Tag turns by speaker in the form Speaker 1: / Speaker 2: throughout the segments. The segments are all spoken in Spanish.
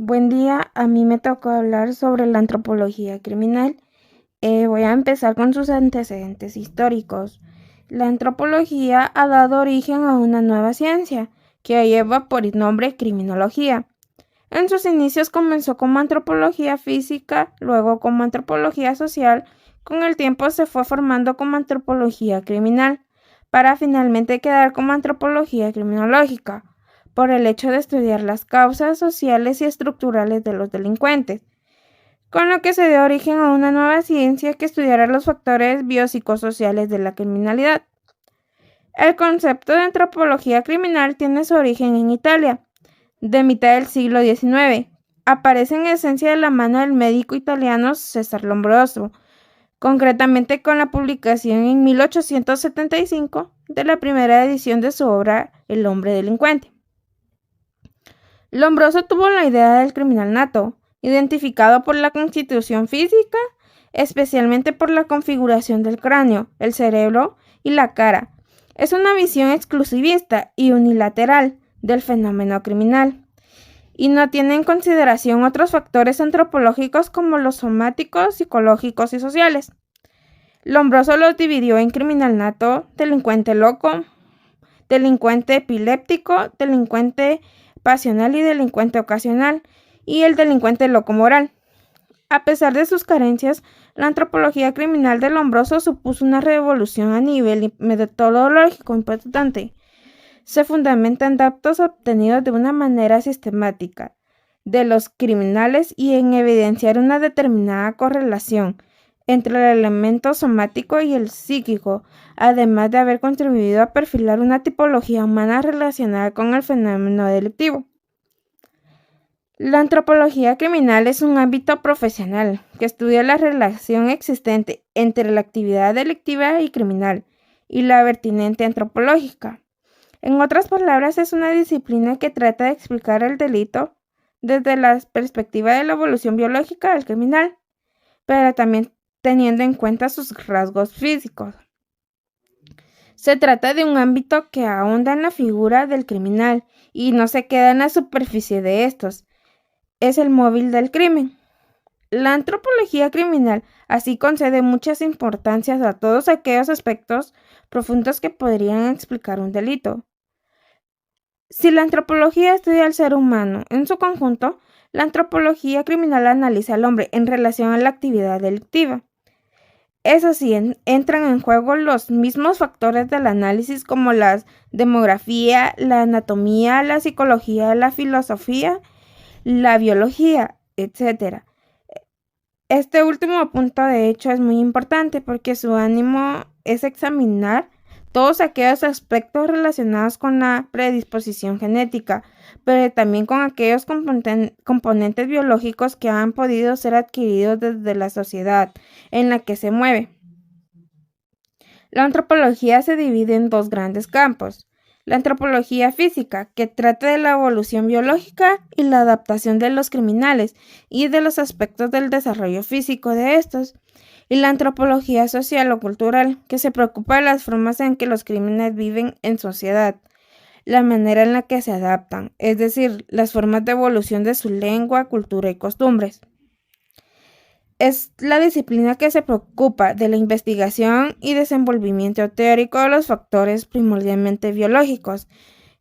Speaker 1: Buen día, a mí me tocó hablar sobre la antropología criminal. Voy a empezar con sus antecedentes históricos. La antropología ha dado origen a una nueva ciencia que lleva por nombre criminología. En sus inicios comenzó como antropología física, luego como antropología social, con el tiempo se fue formando como antropología criminal, para finalmente quedar como antropología criminológica, por el hecho de estudiar las causas sociales y estructurales de los delincuentes, con lo que se dio origen a una nueva ciencia que estudiará los factores biopsicosociales de la criminalidad. El concepto de antropología criminal tiene su origen en Italia, de mitad del siglo XIX. Aparece en esencia de la mano del médico italiano César Lombroso, concretamente con la publicación en 1875 de la primera edición de su obra El hombre delincuente. Lombroso tuvo la idea del criminal nato, identificado por la constitución física, especialmente por la configuración del cráneo, el cerebro y la cara. Es una visión exclusivista y unilateral del fenómeno criminal, y no tiene en consideración otros factores antropológicos como los somáticos, psicológicos y sociales. Lombroso los dividió en criminal nato, delincuente loco, delincuente epiléptico, delincuente pasional y delincuente ocasional, y el delincuente loco-moral. A pesar de sus carencias, la antropología criminal de Lombroso supuso una revolución a nivel metodológico importante. Se fundamenta en datos obtenidos de una manera sistemática de los criminales y en evidenciar una determinada correlación entre el elemento somático y el psíquico, además de haber contribuido a perfilar una tipología humana relacionada con el fenómeno delictivo. La antropología criminal es un ámbito profesional que estudia la relación existente entre la actividad delictiva y criminal y la vertiente antropológica. En otras palabras, es una disciplina que trata de explicar el delito desde la perspectiva de la evolución biológica del criminal, pero también teniendo en cuenta sus rasgos físicos. Se trata de un ámbito que ahonda en la figura del criminal y no se queda en la superficie de estos. Es el móvil del crimen. La antropología criminal así concede muchas importancias a todos aquellos aspectos profundos que podrían explicar un delito. Si la antropología estudia al ser humano en su conjunto, la antropología criminal analiza al hombre en relación a la actividad delictiva. Eso sí, entran en juego los mismos factores del análisis como la demografía, la anatomía, la psicología, la filosofía, la biología, etc. Este último punto de hecho es muy importante porque su ánimo es examinar todos aquellos aspectos relacionados con la predisposición genética, pero también con aquellos componentes biológicos que han podido ser adquiridos desde la sociedad en la que se mueve. La antropología se divide en dos grandes campos. La antropología física, que trata de la evolución biológica y la adaptación de los criminales y de los aspectos del desarrollo físico de estos, y la antropología social o cultural, que se preocupa de las formas en que los crímenes viven en sociedad, la manera en la que se adaptan, es decir, las formas de evolución de su lengua, cultura y costumbres. Es la disciplina que se preocupa de la investigación y desenvolvimiento teórico de los factores primordialmente biológicos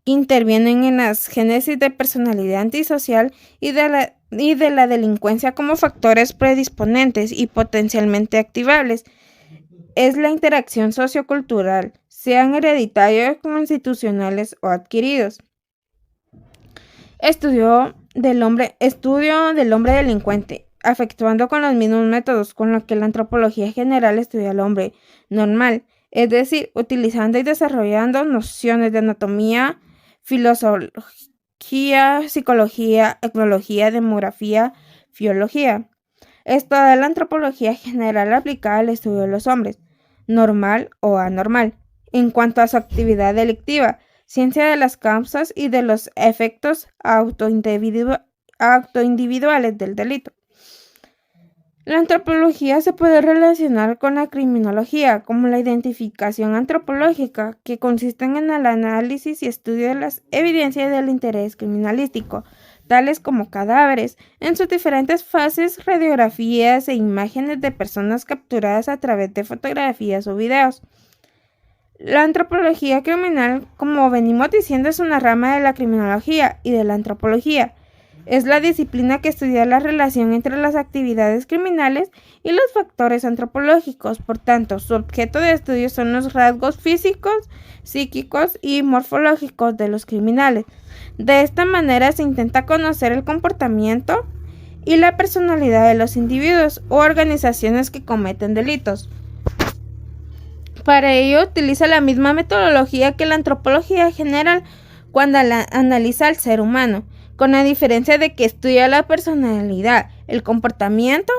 Speaker 1: que intervienen en las génesis de personalidad antisocial y de la delincuencia como factores predisponentes y potencialmente activables. Es la interacción sociocultural, sean hereditarios, institucionales o adquiridos. Estudio del hombre delincuente, efectuando con los mismos métodos con los que la antropología general estudia al hombre normal, es decir, utilizando y desarrollando nociones de anatomía, filología, psicología, etnología, demografía, biología. Es toda la antropología general aplicada al estudio de los hombres, normal o anormal, en cuanto a su actividad delictiva, ciencia de las causas y de los efectos autoindividuales del delito. La antropología se puede relacionar con la criminología como la identificación antropológica, que consiste en el análisis y estudio de las evidencias del interés criminalístico, tales como cadáveres, en sus diferentes fases, radiografías e imágenes de personas capturadas a través de fotografías o videos. La antropología criminal, como venimos diciendo, es una rama de la criminología y de la antropología. Es la disciplina que estudia la relación entre las actividades criminales y los factores antropológicos. Por tanto, su objeto de estudio son los rasgos físicos, psíquicos y morfológicos de los criminales. De esta manera se intenta conocer el comportamiento y la personalidad de los individuos o organizaciones que cometen delitos. Para ello utiliza la misma metodología que la antropología general cuando analiza al ser humano, con la diferencia de que estudia la personalidad, el comportamiento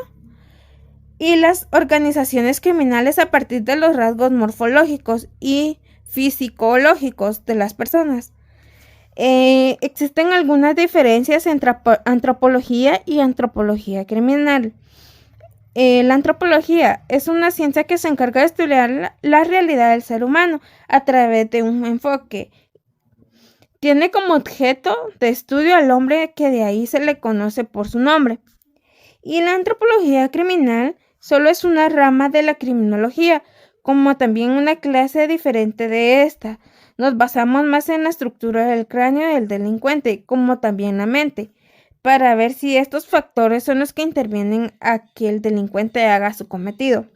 Speaker 1: y las organizaciones criminales a partir de los rasgos morfológicos y fisicológicos de las personas. Existen algunas diferencias entre antropología y antropología criminal. La antropología es una ciencia que se encarga de estudiar la realidad del ser humano a través de un enfoque. Tiene como objeto de estudio al hombre, que de ahí se le conoce por su nombre. Y la antropología criminal solo es una rama de la criminología, como también una clase diferente de esta. Nos basamos más en la estructura del cráneo del delincuente, como también la mente, para ver si estos factores son los que intervienen a que el delincuente haga su cometido.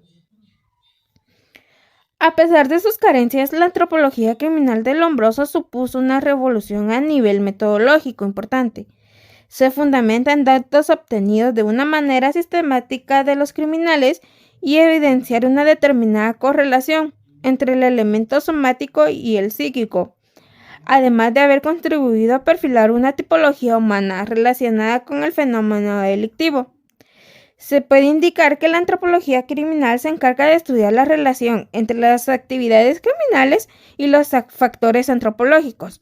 Speaker 1: A pesar de sus carencias, la antropología criminal de Lombroso supuso una revolución a nivel metodológico importante. Se fundamenta en datos obtenidos de una manera sistemática de los criminales y evidenciar una determinada correlación entre el elemento somático y el psíquico, además de haber contribuido a perfilar una tipología humana relacionada con el fenómeno delictivo. Se puede indicar que la antropología criminal se encarga de estudiar la relación entre las actividades criminales y los factores antropológicos.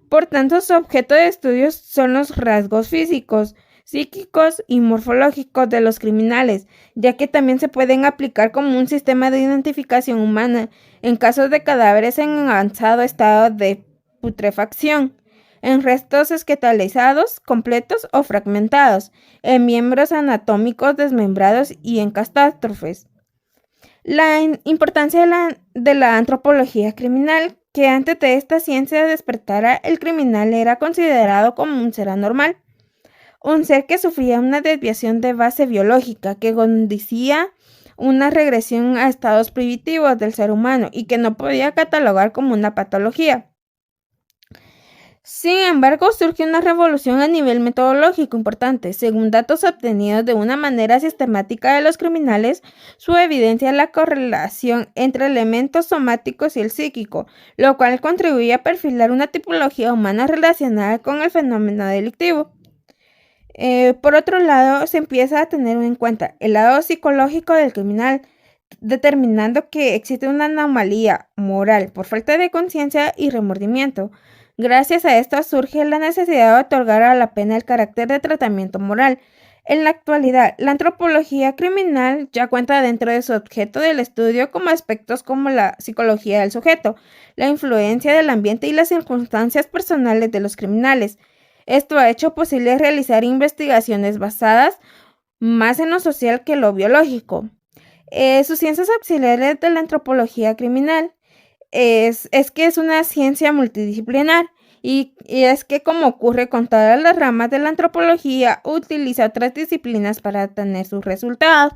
Speaker 1: Por tanto, su objeto de estudio son los rasgos físicos, psíquicos y morfológicos de los criminales, ya que también se pueden aplicar como un sistema de identificación humana en casos de cadáveres en avanzado estado de putrefacción, en restos esqueletalizados, completos o fragmentados, en miembros anatómicos desmembrados y en catástrofes. La importancia de la antropología criminal, que antes de esta ciencia despertara, el criminal era considerado como un ser anormal, un ser que sufría una desviación de base biológica que conducía una regresión a estados primitivos del ser humano y que no podía catalogar como una patología. Sin embargo, surge una revolución a nivel metodológico importante. Según datos obtenidos de una manera sistemática de los criminales, su evidencia la correlación entre elementos somáticos y el psíquico, lo cual contribuye a perfilar una tipología humana relacionada con el fenómeno delictivo. Por otro lado, se empieza a tener en cuenta el lado psicológico del criminal, determinando que existe una anomalía moral por falta de conciencia y remordimiento. Gracias a esto surge la necesidad de otorgar a la pena el carácter de tratamiento moral. En la actualidad, la antropología criminal ya cuenta dentro de su objeto del estudio como aspectos como la psicología del sujeto, la influencia del ambiente y las circunstancias personales de los criminales. Esto ha hecho posible realizar investigaciones basadas más en lo social que lo biológico. Sus ciencias auxiliares de la antropología criminal es que es una ciencia multidisciplinar y es que, como ocurre con todas las ramas de la antropología, utiliza otras disciplinas para obtener sus resultados.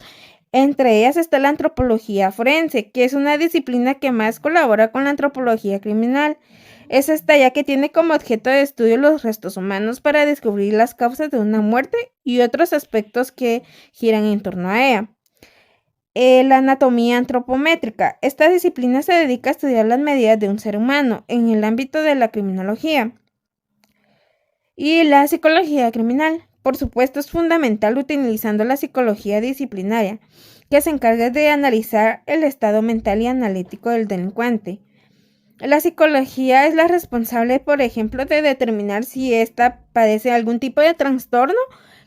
Speaker 1: Entre ellas está la antropología forense, que es una disciplina que más colabora con la antropología criminal. Es esta ya que tiene como objeto de estudio los restos humanos para descubrir las causas de una muerte y otros aspectos que giran en torno a ella. La anatomía antropométrica. Esta disciplina se dedica a estudiar las medidas de un ser humano en el ámbito de la criminología. Y la psicología criminal, por supuesto, es fundamental utilizando la psicología disciplinaria, que se encarga de analizar el estado mental y analítico del delincuente. La psicología es la responsable, por ejemplo, de determinar si ésta padece algún tipo de trastorno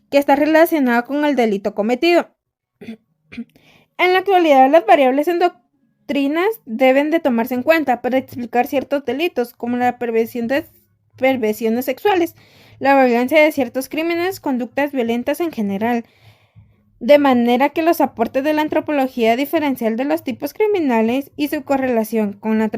Speaker 1: que está relacionado con el delito cometido. En la actualidad, las variables endocrinas deben de tomarse en cuenta para explicar ciertos delitos, como la perversiones sexuales, la violencia de ciertos crímenes, conductas violentas en general, de manera que los aportes de la antropología diferencial de los tipos criminales y su correlación con la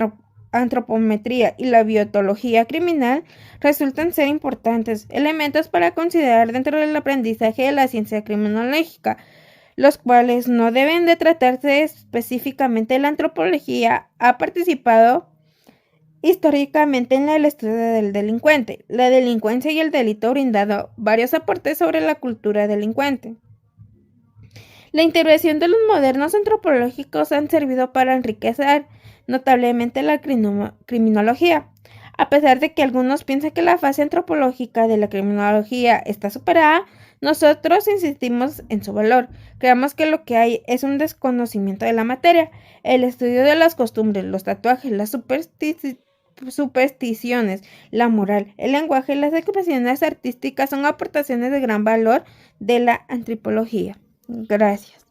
Speaker 1: antropometría y la biotología criminal resultan ser importantes elementos para considerar dentro del aprendizaje de la ciencia criminológica, los cuales no deben de tratarse específicamente. La antropología ha participado históricamente en el estudio del delincuente, la delincuencia y el delito, brindado varios aportes sobre la cultura delincuente. La intervención de los modernos antropológicos han servido para enriquecer notablemente la criminología. A pesar de que algunos piensan que la fase antropológica de la criminología está superada, nosotros insistimos en su valor. Creemos que lo que hay es un desconocimiento de la materia, el estudio de las costumbres, los tatuajes, las supersticiones, la moral, el lenguaje y las expresiones artísticas son aportaciones de gran valor de la antropología. Gracias.